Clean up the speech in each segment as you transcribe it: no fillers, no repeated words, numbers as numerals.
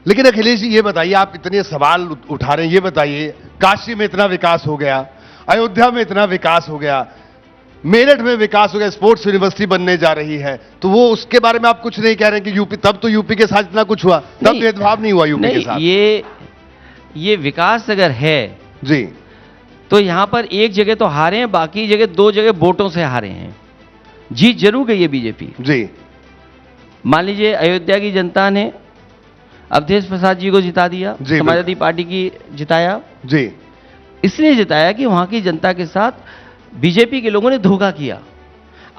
लेकिन अखिलेश जी ये बताइए, आप इतने सवाल उठा रहे हैं, ये बताइए काशी में इतना विकास हो गया, अयोध्या में इतना विकास हो गया, मेरठ में विकास हो गया, स्पोर्ट्स यूनिवर्सिटी बनने जा रही है, तो वो उसके बारे में आप कुछ नहीं कह रहे हैं कि यूपी, तब तो यूपी के साथ इतना कुछ हुआ, तब भेदभाव नहीं हुआ यूपी के साथ। ये विकास अगर है जी, तो यहां पर एक जगह तो हारे हैं, बाकी जगह 2 जगह वोटों से हारे हैं। जीत जरूर गई है बीजेपी। जी, मान लीजिए अयोध्या की जनता ने अवधेश प्रसाद जी को जिता दिया, समाजवादी पार्टी की जिताया जी, इसलिए जिताया कि वहां की जनता के साथ बीजेपी के लोगों ने धोखा किया।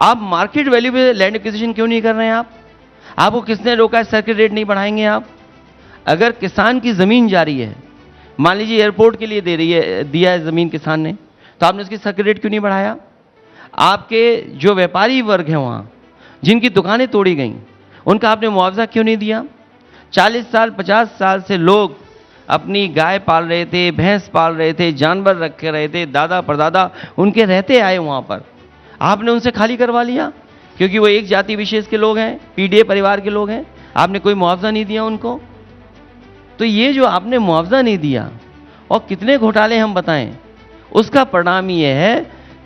आप मार्केट वैल्यू पे लैंड एक्विजिशन क्यों नहीं कर रहे हैं? आपको किसने रोका है? सर्किट रेट नहीं बढ़ाएंगे आप? अगर किसान की जमीन जा रही है, मान लीजिए एयरपोर्ट के लिए दिया है जमीन किसान ने, तो आपने उसकी सर्किट रेट क्यों नहीं बढ़ाया? आपके जो व्यापारी वर्ग हैं वहां, जिनकी दुकानें तोड़ी गई, उनका आपने मुआवजा क्यों नहीं दिया? 40 साल 50 साल से लोग अपनी गाय पाल रहे थे, भैंस पाल रहे थे, जानवर रखे रहे थे, दादा परदादा उनके रहते आए वहां पर, आपने उनसे खाली करवा लिया क्योंकि वो एक जाति विशेष के लोग हैं, पीडीए परिवार के लोग हैं, आपने कोई मुआवजा नहीं दिया उनको। तो ये जो आपने मुआवजा नहीं दिया और कितने घोटाले हम बताएं, उसका परिणाम ये है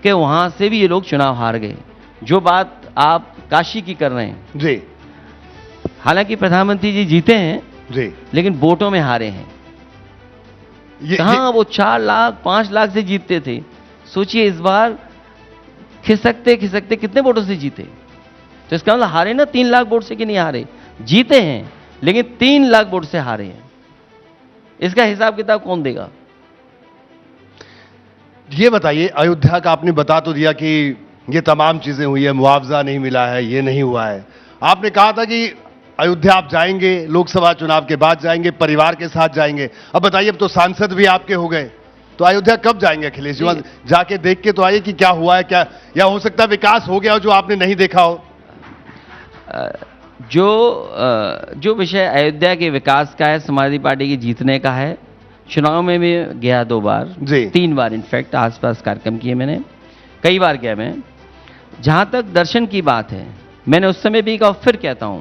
कि वहां से भी ये लोग चुनाव हार गए। जो बात आप काशी की कर रहे हैं जी, हालांकि प्रधानमंत्री जी जीते हैं जी, लेकिन वोटों में हारे हैं। कहां वो 4 लाख 5 लाख से जीतते थे, सोचिए इस बार खिसकते खिसकते कितने वोटों से जीते। तो इसका मतलब हारे ना 3 लाख वोट से कि नहीं हारे, जीते हैं लेकिन 3 लाख वोट से हारे हैं। इसका हिसाब किताब कौन देगा? ये बताइए, अयोध्या का आपने बता तो दिया कि ये तमाम चीजें हुई है, मुआवजा नहीं मिला है, ये नहीं हुआ है। आपने कहा था कि अयोध्या आप जाएंगे, लोकसभा चुनाव के बाद जाएंगे, परिवार के साथ जाएंगे। अब बताइए, अब तो सांसद भी आपके हो गए, तो अयोध्या कब जाएंगे अखिलेश जी? जाके देख के तो आइए कि क्या हुआ है, क्या, या हो सकता है विकास हो गया हो जो आपने नहीं देखा हो। जो विषय अयोध्या के विकास का है, समाजवादी पार्टी की जीतने का है, चुनाव में भी गया 2 बार, 3 बार इनफैक्ट आसपास कार्यक्रम किए मैंने, कई बार गया मैं। जहां तक दर्शन की बात है, मैंने उस समय भी कहा, फिर कहता हूं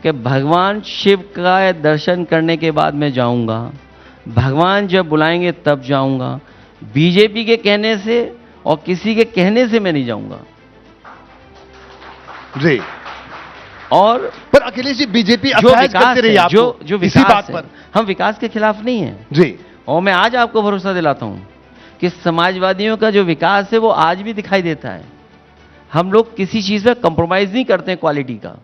कि भगवान शिव का दर्शन करने के बाद मैं जाऊंगा, भगवान जब बुलाएंगे तब जाऊंगा, बीजेपी के कहने से और किसी के कहने से मैं नहीं जाऊंगा। जी, और पर अखिलेश जी बीजेपी जो विकास है, जो विकास है, हम विकास के खिलाफ नहीं हैं जी। और मैं आज आपको भरोसा दिलाता हूं कि समाजवादियों का जो विकास है वो आज भी दिखाई देता है। हम लोग किसी चीज में कंप्रोमाइज नहीं करते हैं क्वालिटी का,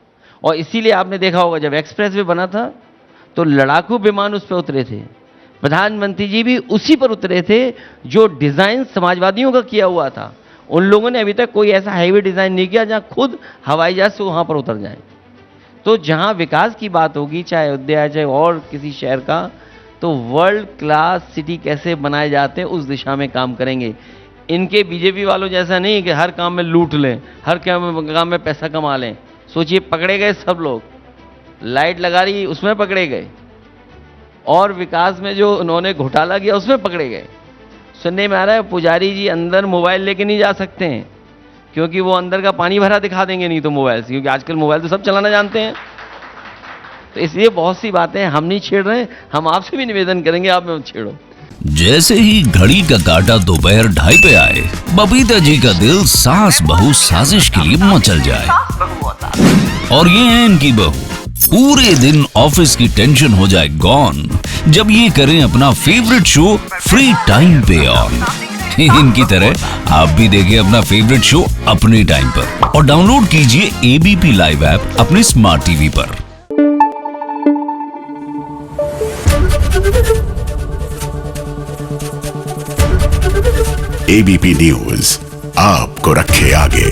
और इसीलिए आपने देखा होगा जब एक्सप्रेस वे बना था तो लड़ाकू विमान उस पर उतरे थे, प्रधानमंत्री जी भी उसी पर उतरे थे जो डिजाइन समाजवादियों का किया हुआ था। उन लोगों ने अभी तक कोई ऐसा हाईवे डिजाइन नहीं किया जहां खुद हवाई जहाज से वहां पर उतर जाए। तो जहां विकास की बात होगी, चाहे अयोध्या चाहे और किसी शहर का, तो वर्ल्ड क्लास सिटी कैसे बनाए जाते हैं उस दिशा में काम करेंगे। इनके बीजेपी वालों जैसा नहीं कि हर काम में लूट लें, हर काम में पैसा कमा लें। सोचिए, पकड़े गए सब लोग, लाइट लगा रही उसमें पकड़े गए, और विकास में जो उन्होंने घोटाला किया उसमें पकड़े गए। सुनने में आ रहा है पुजारी जी अंदर मोबाइल लेके नहीं जा सकते हैं क्योंकि वो अंदर का पानी भरा दिखा देंगे नहीं तो मोबाइल से, क्योंकि आजकल मोबाइल तो सब चलाना जानते हैं। तो इसलिए बहुत सी बातें हम नहीं छेड़ रहे, हम आपसे भी निवेदन करेंगे आप मत छेड़ो। जैसे ही घड़ी का काटा दोपहर 2:30 पे आए, बबीता जी का दिल सास बहू साजिश के लिए मचल जाए। और ये है इनकी बहू, पूरे दिन ऑफिस की टेंशन हो जाए गॉन जब ये करें अपना फेवरेट शो फ्री टाइम पे ऑन। इनकी तरह आप भी देखें अपना फेवरेट शो अपने टाइम पर और डाउनलोड कीजिए एबीपी लाइव ऐप अपने स्मार्ट टीवी पर। एबीपी न्यूज आपको रखे आगे।